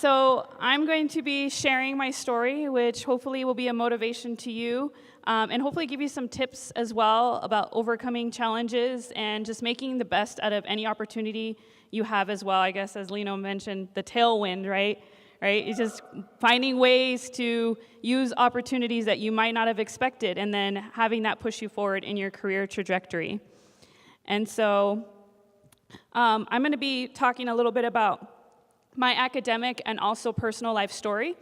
So I'm going to be sharing my story, which hopefully will be a motivation to you, and hopefully give you some tips as well about overcoming challenges and just making the best out of any opportunity you have as well. I guess, as Lino mentioned, the tailwind, right? It's just finding ways to use opportunities that you might not have expected, and then having that push you forward in your career trajectory. And so I'm going to be talking a little bit about my academic and also personal life story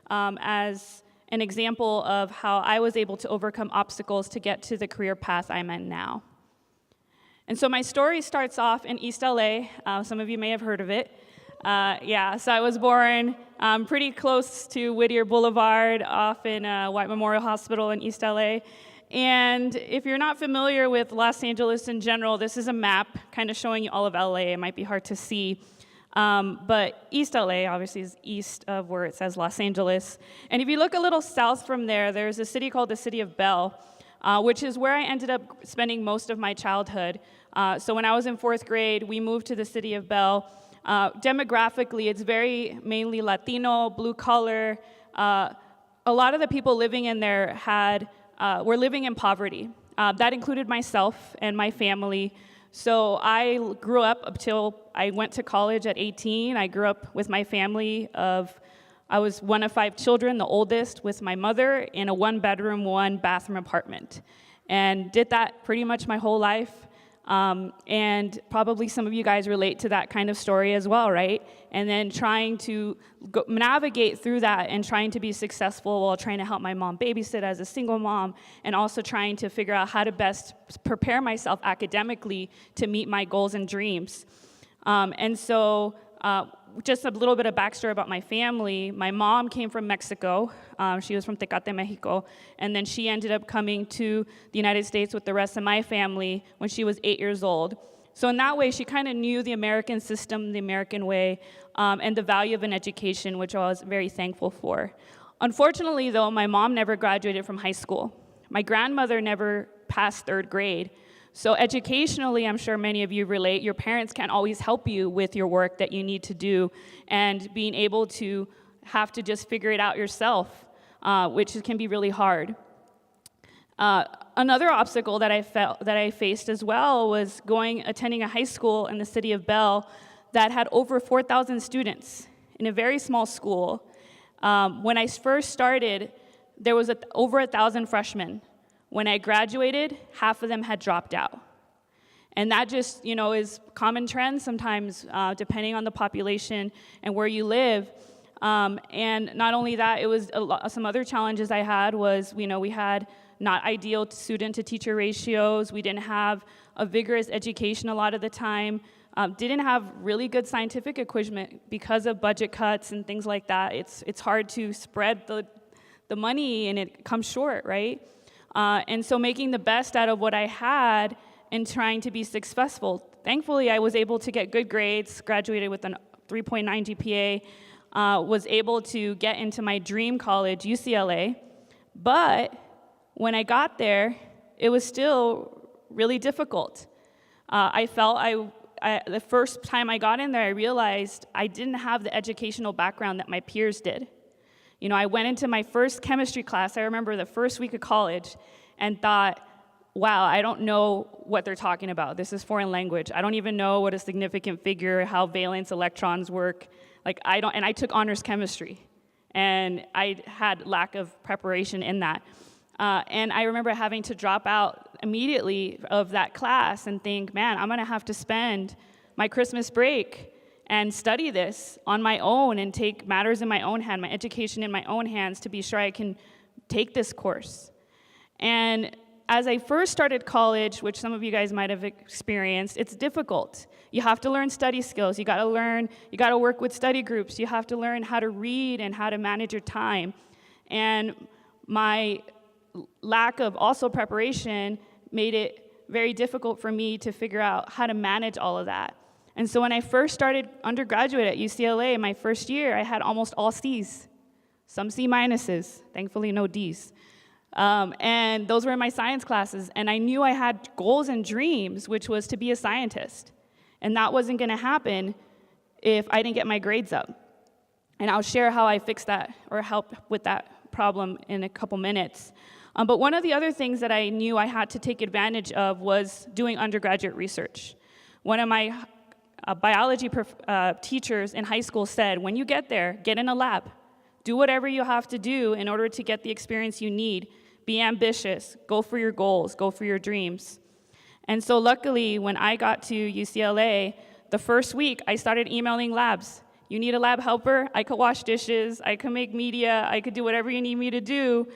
as an example of how I was able to overcome obstacles to get to the career path I'm in now. And so my story starts off in East LA. Some of you may have heard of it. So I was born pretty close to Whittier Boulevard off in White Memorial Hospital in East LA. And if you're not familiar with Los Angeles in general, this is a map kind of showing you all of LA. It might be hard to see. But East LA obviously is east of where it says Los Angeles. And if you look a little south from there, there's a city called the City of Bell, which is where I ended up spending most of my childhood. So when I was in 4th grade, we moved to the City of Bell. Demographically, it's very mainly Latino, blue collar. A lot of the people living in there were living in poverty. That included myself and my family. So I grew up until I went to college at 18. I grew up with my family I was one of 5 children, the oldest, with my mother in a 1-bedroom, 1-bathroom apartment. And did that pretty much my whole life. And probably some of you guys relate to that kind of story as well, right? And then trying to navigate through that and trying to be successful while trying to help my mom babysit as a single mom, and also trying to figure out how to best prepare myself academically to meet my goals and dreams. Just a little bit of backstory about my family. My mom came from Mexico. She was from Tecate, Mexico. And then she ended up coming to the United States with the rest of my family when she was 8 years old. So in that way, she kind of knew the American system, the American way, and the value of an education, which I was very thankful for. Unfortunately, though, my mom never graduated from high school. My grandmother never passed 3rd grade. So educationally, I'm sure many of you relate, your parents can't always help you with your work that you need to do, and being able to have to just figure it out yourself, which can be really hard. Another obstacle that I faced as well was attending a high school in the City of Bell that had over 4,000 students in a very small school. When I first started, there was over 1,000 freshmen. When I graduated, half of them had dropped out. And that just, is common trend sometimes, depending on the population and where you live. And not only that, it was some other challenges I had was, we had not ideal student-to-teacher ratios. We didn't have a vigorous education a lot of the time. Didn't have really good scientific equipment because of budget cuts and things like that. It's hard to spread the money, and it comes short, right? And so making the best out of what I had and trying to be successful. Thankfully, I was able to get good grades, graduated with a 3.9 GPA, was able to get into my dream college, UCLA. But when I got there, it was still really difficult. I felt the first time I got in there, I realized I didn't have the educational background that my peers did. I went into my first chemistry class, I remember the first week of college, and thought, wow, I don't know what they're talking about. This is foreign language. I don't even know what a significant figure, how valence electrons work. And I took honors chemistry, and I had lack of preparation in that. And I remember having to drop out immediately of that class and think, man, I'm gonna have to spend my Christmas break and study this on my own and take matters in my own hand, my education in my own hands, to be sure I can take this course. And as I first started college, which some of you guys might have experienced, it's difficult. You have to learn study skills. You gotta work with study groups. You have to learn how to read and how to manage your time. And my lack of also preparation made it very difficult for me to figure out how to manage all of that. And so when I first started undergraduate at UCLA, my first year, I had almost all C's, some C minuses, thankfully no D's. And those were in my science classes. And I knew I had goals and dreams, which was to be a scientist. And that wasn't gonna happen if I didn't get my grades up. And I'll share how I fixed that or helped with that problem in a couple minutes. But one of the other things that I knew I had to take advantage of was doing undergraduate research. One of my biology teachers in high school said, when you get there, get in a lab. Do whatever you have to do in order to get the experience you need. Be ambitious. Go for your goals. Go for your dreams. And so luckily, when I got to UCLA, the first week, I started emailing labs. You need a lab helper? I could wash dishes. I could make media. I could do whatever you need me to do.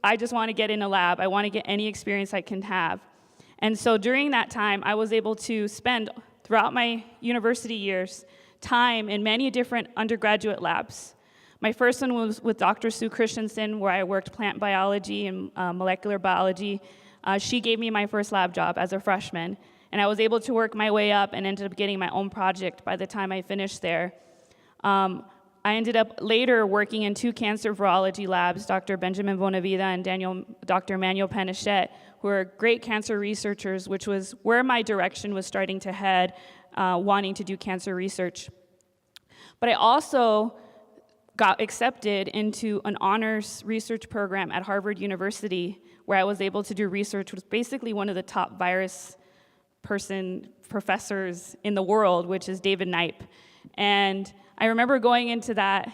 I just want to get in a lab. I want to get any experience I can have. And so during that time, I was able to spend, throughout my university years, time in many different undergraduate labs. My first one was with Dr. Sue Christensen, where I worked plant biology and molecular biology. She gave me my first lab job as a freshman, and I was able to work my way up and ended up getting my own project by the time I finished there. I ended up later working in 2 cancer virology labs, Dr. Benjamin Bonavida and Dr. Manuel Panachet, who are great cancer researchers, which was where my direction was starting to head, wanting to do cancer research. But I also got accepted into an honors research program at Harvard University, where I was able to do research with basically one of the top virus professors in the world, which is David Knipe. And I remember going into that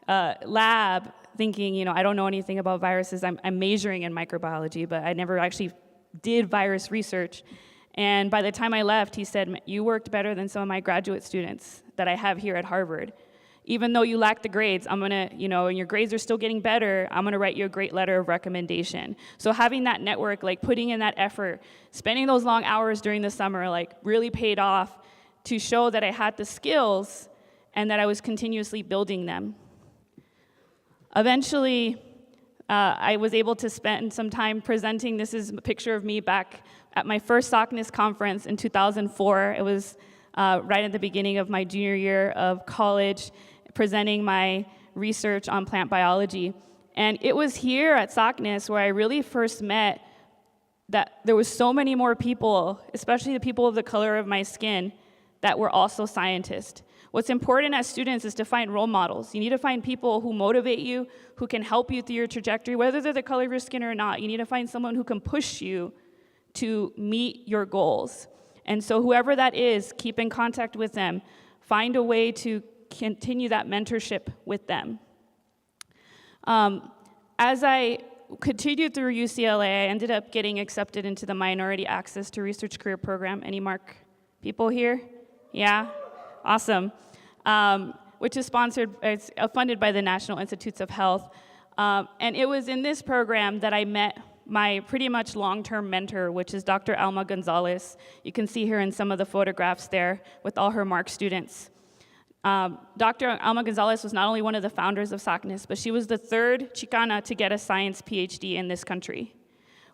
lab thinking, I don't know anything about viruses. I'm majoring in microbiology, but I never actually did virus research. And by the time I left, he said, you worked better than some of my graduate students that I have here at Harvard. Even though you lack the grades, I'm gonna, and your grades are still getting better, I'm gonna write you a great letter of recommendation. So having that network, putting in that effort, spending those long hours during the summer, really paid off to show that I had the skills and that I was continuously building them. Eventually, I was able to spend some time presenting. This is a picture of me back at my first SOCNIS conference in 2004. It was right at the beginning of my junior year of college, presenting my research on plant biology. And it was here at SOCNIS where I really first met that there was so many more people, especially the people of the color of my skin, that were also scientists. What's important as students is to find role models. You need to find people who motivate you, who can help you through your trajectory, whether they're the color of your skin or not. You need to find someone who can push you to meet your goals. And so whoever that is, keep in contact with them. Find a way to continue that mentorship with them. As I continued through UCLA, I ended up getting accepted into the Minority Access to Research Career Program. Any MARC people here? Yeah? Awesome. Which is it's funded by the National Institutes of Health. And it was in this program that I met my pretty much long-term mentor, which is Dr. Alma Gonzalez. You can see her in some of the photographs there with all her MARC students. Dr. Alma Gonzalez was not only one of the founders of SOCNIS, but she was the 3rd Chicana to get a science PhD in this country,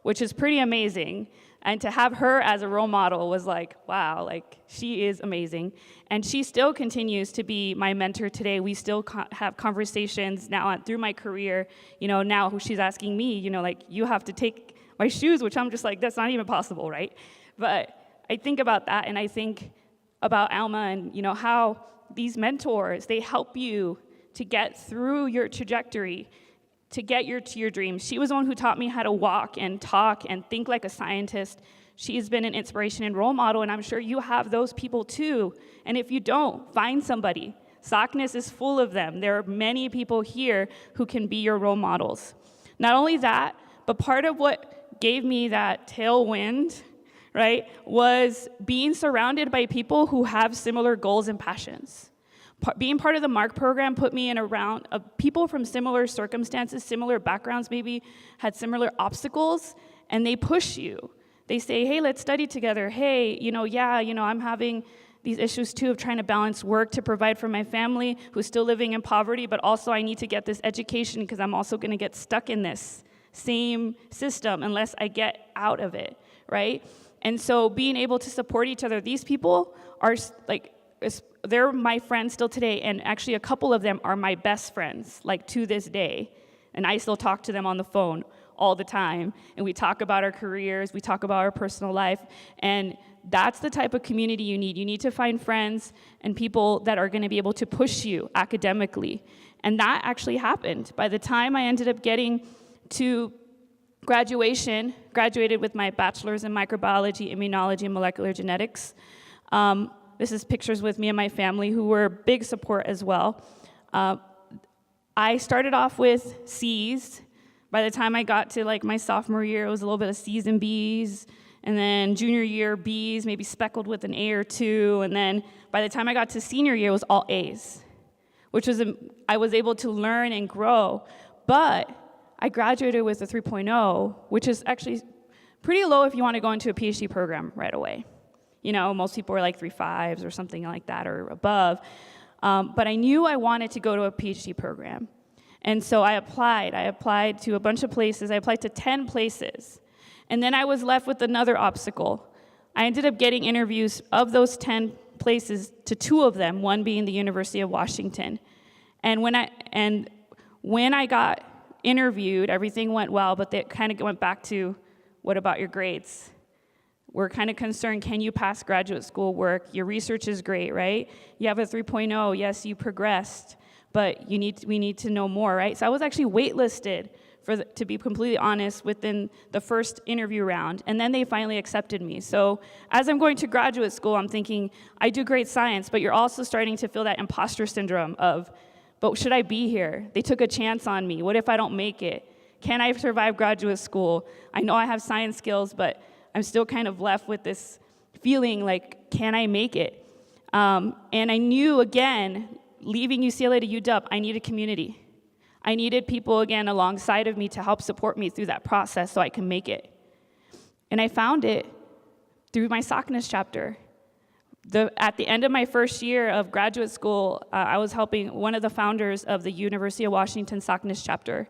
which is pretty amazing. And to have her as a role model was wow, she is amazing. And she still continues to be my mentor today. We still have conversations now through my career. Now she's asking me, you have to take my shoes, which I'm just that's not even possible, right? But I think about that, and I think about Alma and, how these mentors, they help you to get through your trajectory, to get to your dreams. She was the one who taught me how to walk and talk and think like a scientist. She's been an inspiration and role model, and I'm sure you have those people too. And if you don't, find somebody. SOCNIS is full of them. There are many people here who can be your role models. Not only that, but part of what gave me that tailwind, right, was being surrounded by people who have similar goals and passions. Being part of the MARC program put me in a round of people from similar circumstances, similar backgrounds, maybe had similar obstacles, and they push you. They say, hey, let's study together. Hey, I'm having these issues too of trying to balance work to provide for my family who's still living in poverty, but also I need to get this education because I'm also going to get stuck in this same system unless I get out of it, right? And so being able to support each other, these people are they're my friends still today, and actually a couple of them are my best friends, to this day. And I still talk to them on the phone all the time, and we talk about our careers, we talk about our personal life, and that's the type of community you need. You need to find friends and people that are going to be able to push you academically. And that actually happened. By the time I ended up getting to graduation, graduated with my bachelor's in microbiology, immunology, and molecular genetics. This is pictures with me and my family, who were big support as well. I started off with C's. By the time I got to like my sophomore year, it was a little bit of C's and B's. And then junior year, B's, maybe speckled with an A or two. And then by the time I got to senior year, it was all A's, which was, I was able to learn and grow. But I graduated with a 3.0, which is actually pretty low if you want to go into a PhD program right away. You know, most people are like 3.5s or something like that or above. But I knew I wanted to go to a PhD program. And so I applied. I applied to a bunch of places. I applied to 10 places. And then I was left with another obstacle. I ended up getting interviews of those 10 places to 2 of them, one being the University of Washington. And when I got interviewed, everything went well, but they kind of went back to, what about your grades? We're kind of concerned, can you pass graduate school work? Your research is great, right? You have a 3.0, yes, you progressed, but we need to know more, right? So I was actually waitlisted, to be completely honest, within the first interview round, and then they finally accepted me. So as I'm going to graduate school, I'm thinking, I do great science, but you're also starting to feel that imposter syndrome of, but should I be here? They took a chance on me. What if I don't make it? Can I survive graduate school? I know I have science skills, but I'm still kind of left with this feeling like, can I make it? And I knew, again, leaving UCLA to UW, I needed community. I needed people, again, alongside of me to help support me through that process so I can make it. And I found it through my SOCNIS chapter. At the end of my first year of graduate school, I was helping one of the founders of the University of Washington SOCNIS chapter.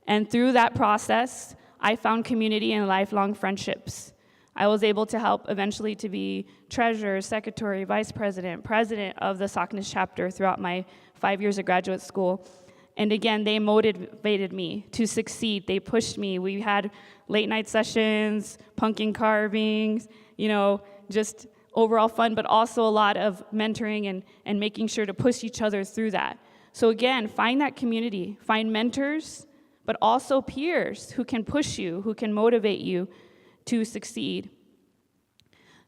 And through that process, I found community and lifelong friendships. I was able to help eventually to be treasurer, secretary, vice president, president of the SOCNIS chapter throughout my 5 years of graduate school. And again, they motivated me to succeed. They pushed me. We had late night sessions, pumpkin carvings, just overall fun, but also a lot of mentoring and making sure to push each other through that. So again, find that community, find mentors, but also peers who can push you, who can motivate you to succeed.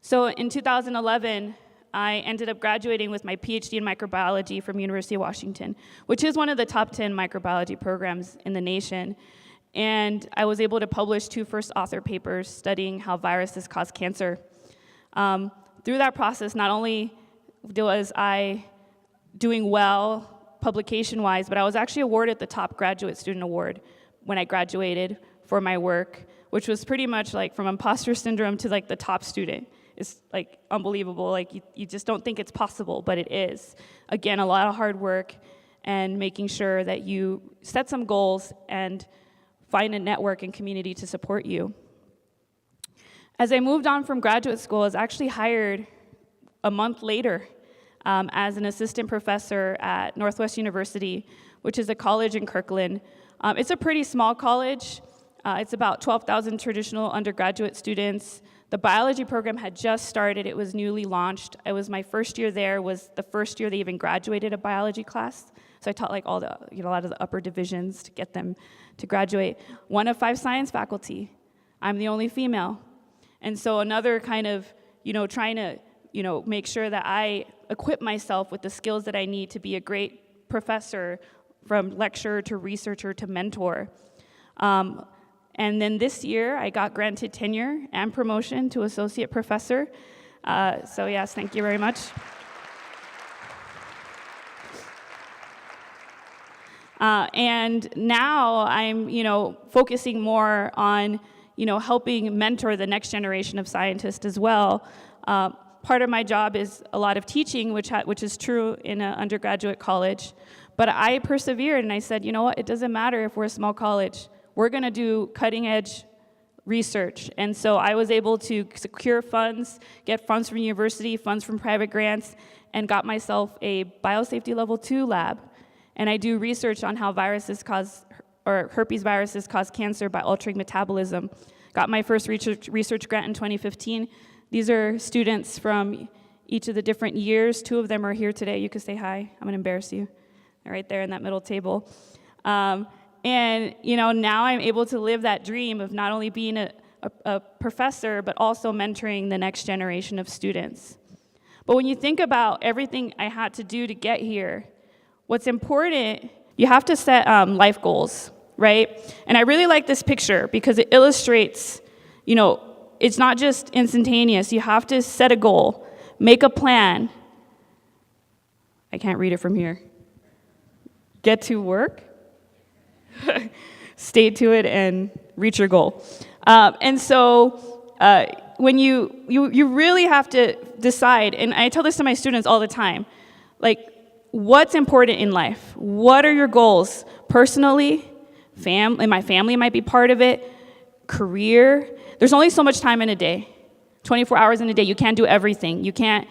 So in 2011, I ended up graduating with my PhD in microbiology from University of Washington, which is one of the top 10 microbiology programs in the nation. And I was able to publish 2 first author papers studying how viruses cause cancer. Through that process, not only was I doing well publication-wise, but I was actually awarded the top graduate student award when I graduated for my work, which was pretty much like from imposter syndrome to like the top student. It's like unbelievable. Like you just don't think it's possible, but it is. Again, a lot of hard work and making sure that you set some goals and find a network and community to support you. As I moved on from graduate school, I was actually hired a month later as an assistant professor at Northwest University, which is a college in Kirkland. It's a pretty small college. It's about 12,000 traditional undergraduate students. The biology program had just started. It was newly launched. My first year there was the first year they even graduated a biology class. So I taught like a lot of the upper divisions to get them to graduate. 1 of 5 science faculty. I'm the only female. And so another kind of, trying to, make sure that I equip myself with the skills that I need to be a great professor, from lecturer to researcher to mentor. And then this year, I got granted tenure and promotion to associate professor. So yes, thank you very much. And now I'm, focusing more on, helping mentor the next generation of scientists as well. Part of my job is a lot of teaching, which is true in an undergraduate college. But I persevered and I said, you know what, it doesn't matter if we're a small college. We're going to do cutting-edge research. And so I was able to secure funds, get funds from university, funds from private grants, and got myself a biosafety level 2 lab. And I do research on how herpes viruses cause cancer by altering metabolism. Got my first research grant in 2015 These are students from each of the different years. 2 of them are here today. You can say hi. I'm going to embarrass you. They're right there in that middle table. And, now I'm able to live that dream of not only being a professor, but also mentoring the next generation of students. But when you think about everything I had to do to get here, what's important, you have to set life goals, right? And I really like this picture because it illustrates, it's not just instantaneous. You have to set a goal, make a plan. I can't read it from here. Get to work, stay to it, and reach your goal. And so when you really have to decide, and I tell this to my students all the time, like, what's important in life? What are your goals? Personally, and my family might be part of it, career. There's only so much time in a day, 24 hours in a day. You can't do everything. You can't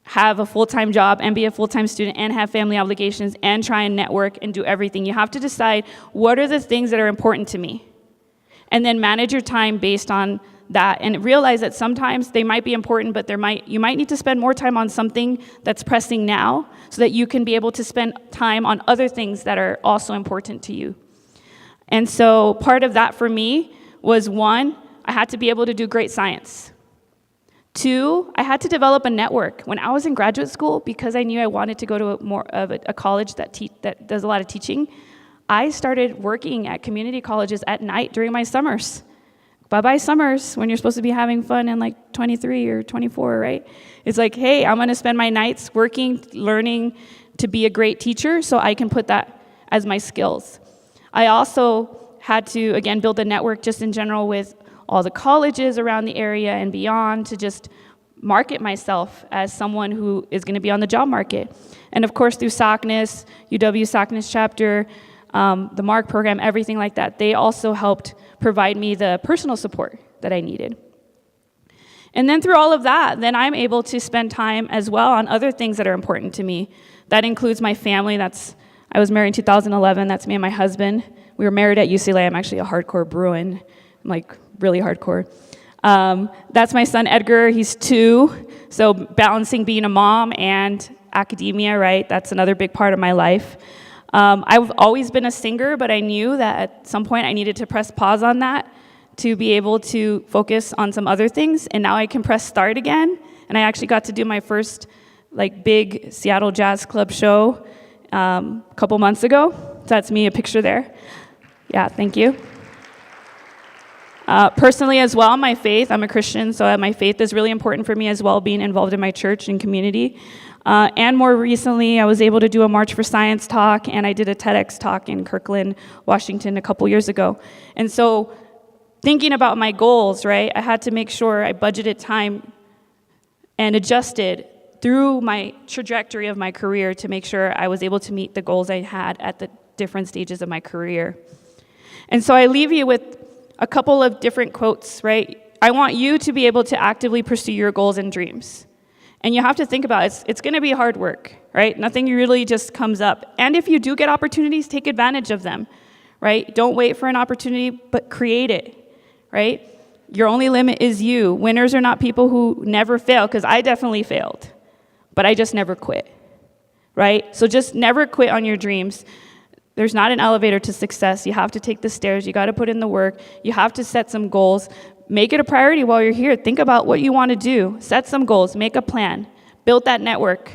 have a full-time job and be a full-time student and have family obligations and try and network and do everything. You have to decide, what are the things that are important to me? And then manage your time based on that, and realize that sometimes they might be important, but you might need to spend more time on something that's pressing now so that you can be able to spend time on other things that are also important to you. And so part of that for me was, 1, I had to be able to do great science. 2, I had to develop a network. When I was in graduate school, because I knew I wanted to go to more of a college that does a lot of teaching, I started working at community colleges at night during my summers. Bye-bye summers, when you're supposed to be having fun in like 23 or 24, right? It's like, hey, I'm going to spend my nights working, learning to be a great teacher so I can put that as my skills. I also had to, again, build a network just in general with all the colleges around the area and beyond to just market myself as someone who is going to be on the job market. And of course, through SACNAS, UW SACNAS chapter, the MARC program, everything like that, they also helped provide me the personal support that I needed. And then through all of that, then I'm able to spend time as well on other things that are important to me. That includes my family. I was married in 2011. That's me and my husband. We were married at UCLA. I'm actually a hardcore Bruin. I'm like really hardcore. That's my son Edgar. He's 2. So balancing being a mom and academia, right? That's another big part of my life. I've always been a singer, but I knew that at some point I needed to press pause on that to be able to focus on some other things. And now I can press start again. And I actually got to do my first big Seattle Jazz Club show a couple months ago. So that's me, a picture there. Yeah, thank you. Personally as well, my faith, I'm a Christian, so my faith is really important for me as well, being involved in my church and community. And more recently, I was able to do a March for Science talk, and I did a TEDx talk in Kirkland, Washington a couple years ago. And so thinking about my goals, right, I had to make sure I budgeted time and adjusted through my trajectory of my career to make sure I was able to meet the goals I had at the different stages of my career. And so I leave you with a couple of different quotes, right? I want you to be able to actively pursue your goals and dreams. And you have to think about it. It's going to be hard work, right? Nothing really just comes up. And if you do get opportunities, take advantage of them, right? Don't wait for an opportunity, but create it, right? Your only limit is you. Winners are not people who never fail, because I definitely failed, but I just never quit, right? So just never quit on your dreams. There's not an elevator to success. You have to take the stairs. You got to put in the work. You have to set some goals. Make it a priority while you're here. Think about what you want to do. Set some goals. Make a plan. Build that network,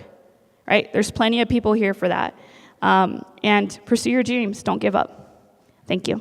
right? There's plenty of people here for that. And pursue your dreams. Don't give up. Thank you.